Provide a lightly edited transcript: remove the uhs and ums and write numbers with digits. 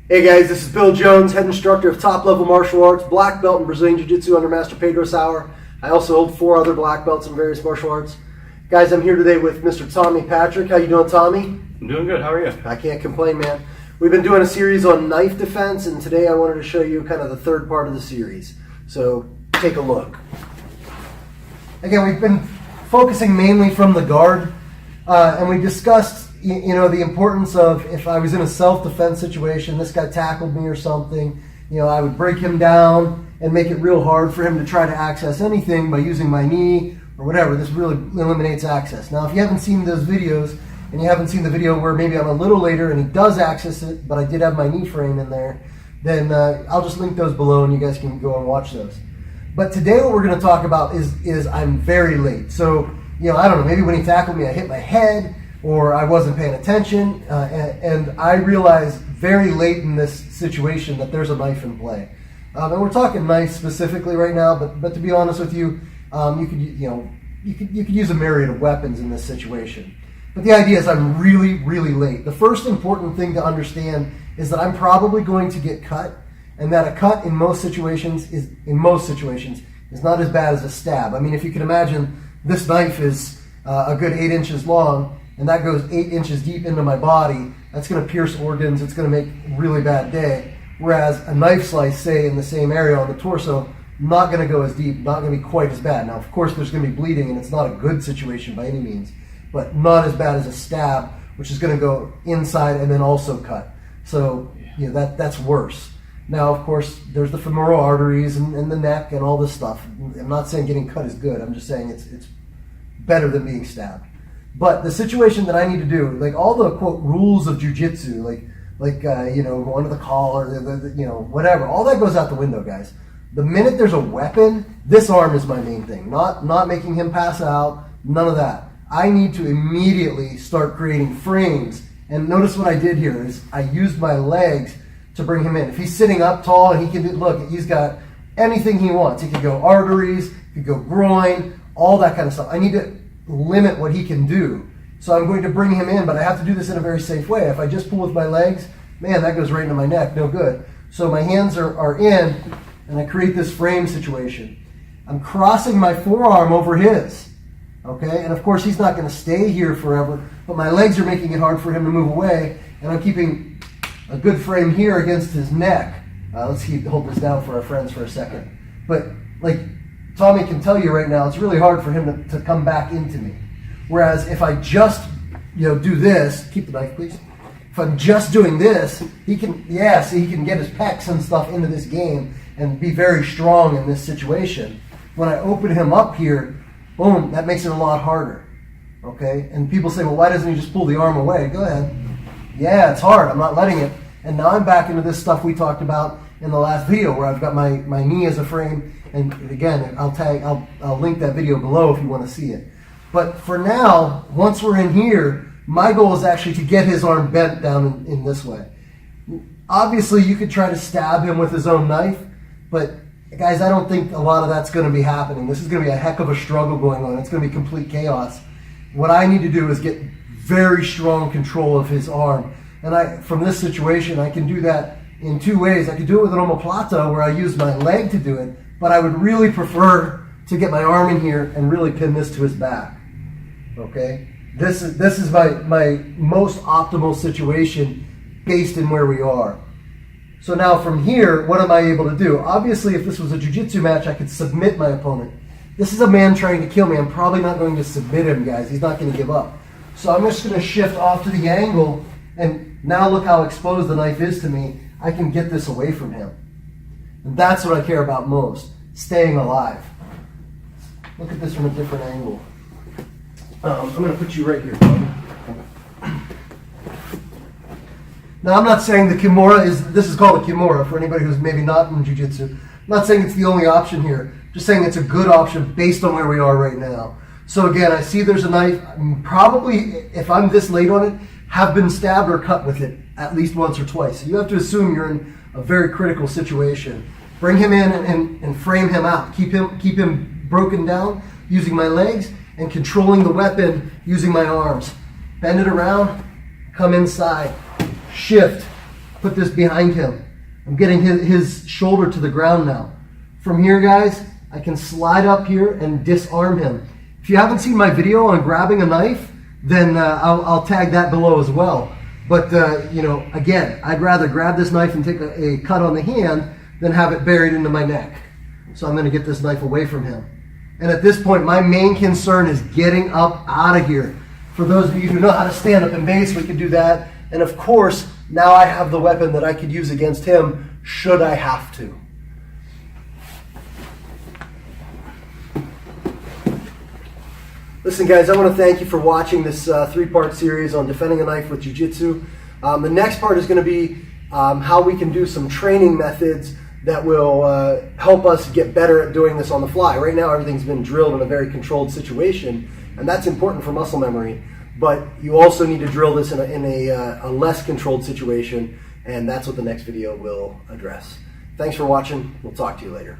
Hey guys, this is Bill Jones, head instructor of top level martial arts, black belt in Brazilian Jiu-Jitsu under Master Pedro Sauer. I also hold 4 other black belts in various martial arts. Guys, I'm here today with Mr. Tommy Patrick. How you doing, Tommy? I'm doing good. How are you? I can't complain, man. We've been doing a series on knife defense, and today I wanted to show you kind of the third part of the series. So take a look. Again, we've been focusing mainly from the guard, and we discussed the importance of if I was in a self-defense situation, this guy tackled me or something, I would break him down and make it real hard for him to try to access anything by using my knee or whatever. This really eliminates access. Now, if you haven't seen those videos, and you haven't seen the video where maybe I'm a little later and he does access it, but I did have my knee frame in there, then I'll just link those below and you guys can go and watch those. But today what we're going to talk about is I'm very late. So, I don't know, maybe when he tackled me I hit my head, or I wasn't paying attention, and I realized very late in this situation that there's a knife in play. And we're talking knife specifically right now, but to be honest with you, you could use a myriad of weapons in this situation. But the idea is I'm really, really late. The first important thing to understand is that I'm probably going to get cut, and that a cut in most situations is not as bad as a stab. I mean, if you can imagine, this knife is a good 8 inches long, and that goes 8 inches deep into my body. That's going to pierce organs. It's going to make a really bad day. Whereas a knife slice, say, in the same area on the torso, not going to go as deep, not going to be quite as bad. Now, of course, there's going to be bleeding, and it's not a good situation by any means, but not as bad as a stab, which is going to go inside and then also cut. So, that's worse. Now, of course, there's the femoral arteries and the neck and all this stuff. I'm not saying getting cut is good. I'm just saying it's better than being stabbed. But the situation that I need to do, like all the quote rules of jiu-jitsu, like going to the collar, whatever, all that goes out the window, guys. The minute there's a weapon, this arm is my main thing. Not making him pass out, none of that. I need to immediately start creating frames. And notice what I did here is I used my legs to bring him in. If he's sitting up tall and he can look, he's got anything he wants. He could go arteries, he could go groin, all that kind of stuff. I need to limit what he can do. So I'm going to bring him in, but I have to do this in a very safe way. If I just pull with my legs, man, that goes right into my neck, no good. So my hands are in, and I create this frame situation. I'm crossing my forearm over his, okay? And of course, he's not going to stay here forever, but my legs are making it hard for him to move away, and I'm keeping a good frame here against his neck. Let's hold this down for our friends for a second. But like Tommy can tell you right now, it's really hard for him to come back into me. Whereas if I just do this, keep the knife please. If I'm just doing this, he can get his pecs and stuff into this game and be very strong in this situation. When I open him up here, boom, that makes it a lot harder. Okay? And people say, well, why doesn't he just pull the arm away? Go ahead. Yeah, it's hard. I'm not letting it. And now I'm back into this stuff we talked about in the last video where I've got my knee as a frame. And again, I'll link that video below if you want to see it. But for now, once we're in here, my goal is actually to get his arm bent down in this way. Obviously, you could try to stab him with his own knife, but guys, I don't think a lot of that's going to be happening. This is going to be a heck of a struggle going on. It's going to be complete chaos. What I need to do is get very strong control of his arm. And from this situation, I can do that in 2 ways. I could do it with an omoplata where I use my leg to do it, but I would really prefer to get my arm in here and really pin this to his back. Okay? This is my most optimal situation based in where we are. So now from here, what am I able to do? Obviously, if this was a jiu-jitsu match, I could submit my opponent. This is a man trying to kill me. I'm probably not going to submit him, guys. He's not going to give up. So I'm just going to shift off to the angle, and now look how exposed the knife is to me. I can get this away from him. And that's what I care about most, staying alive. Look at this from a different angle. I'm going to put you right here, Tommy. Now, I'm not saying the Kimura this is called a Kimura for anybody who's maybe not in jiu-jitsu. I'm not saying it's the only option here. Just saying it's a good option based on where we are right now. So again, I see there's a knife. Probably, if I'm this late on it, have been stabbed or cut with it at least once or twice. So you have to assume you're in a very critical situation. Bring him in and frame him out. Keep him broken down using my legs and controlling the weapon using my arms. Bend it around, come inside, shift, put this behind him. I'm getting his shoulder to the ground now. From here, guys, I can slide up here and disarm him. If you haven't seen my video on grabbing a knife, then I'll tag that below as well. But, you know, again, I'd rather grab this knife and take a cut on the hand than have it buried into my neck. So I'm going to get this knife away from him. And at this point, my main concern is getting up out of here. For those of you who know how to stand up and base, we could do that. And of course, now I have the weapon that I could use against him should I have to. Listen, guys, I want to thank you for watching this three-part series on defending a knife with Jiu-Jitsu. The next part is going to be how we can do some training methods that will help us get better at doing this on the fly. Right now, everything's been drilled in a very controlled situation, and that's important for muscle memory. But you also need to drill this in a less controlled situation, and that's what the next video will address. Thanks for watching. We'll talk to you later.